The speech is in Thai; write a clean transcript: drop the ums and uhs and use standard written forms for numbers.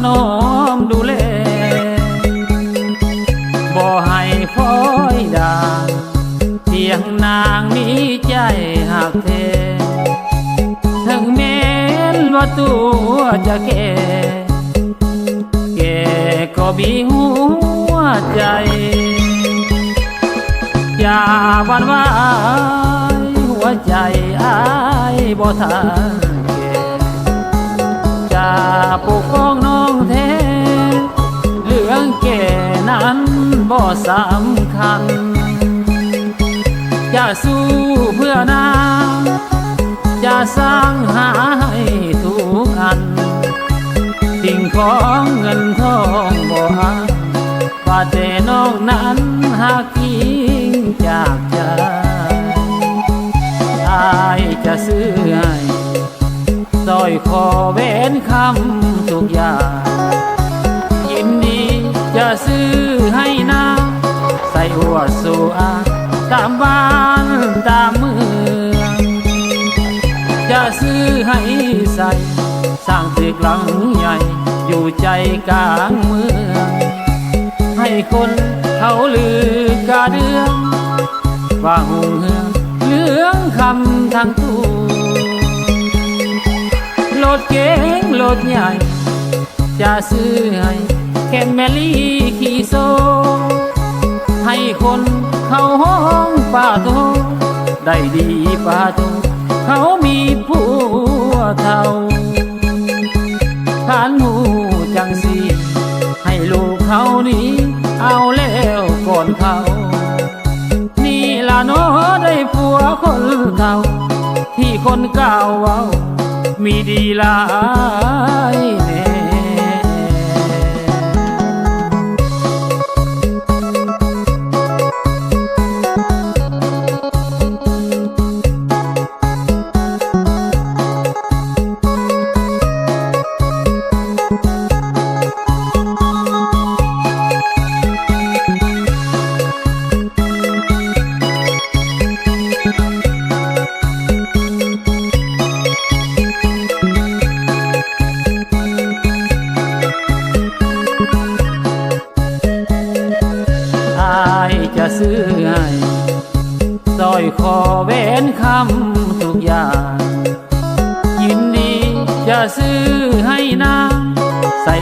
นอมดูแลบ่ให้พลอยด่าเพียงนางมีใจหักแท้ถึงแม้นว่าตัวจะแก่ก็บีหัวใจอย่าหวั่นไหวหัวใจอ้ายบ่ทันแก่จะปกป้องน้องแท้เรื่องแก่นั้นบ่สำคัญจะสู้เพื่อนางจะสร้างหาให้ทุกอันสิ่งของเงินทองบ่หาว่าแต่น้องนั้นหากยิ่งจากใจอายจะซื้อให้สร้อยคอแหวนคำทุกอย่างยินดีจะซื้อให้นาใส่หัวสู่อาตามบ้านตามเมืองจะซื้อให้ใส่สร้างตึกหลังใหญ่อยู่ใจกลางเมืองให้คนเขาลือกาเดืองว่าหงเหืองเหลืองคำทางตัวรถเก๋งรถใหญ่จะซื้อให้แคมเมลี่ขี่โซให้คนเขาห้องป่าโตได้ดีป่าโตเขามีผัวเท่าท่านหูจังสีให้ลูกเขานี้เอาแล้วก่อนเขานี่ล่ะเนาะได้ผัวคนเก่าที่คนเก่าเว้ามีดีหลายแน่จะซื้อให้สร้อยคอแหวนคำทุกอย่างยินดีจะซื้อให้นา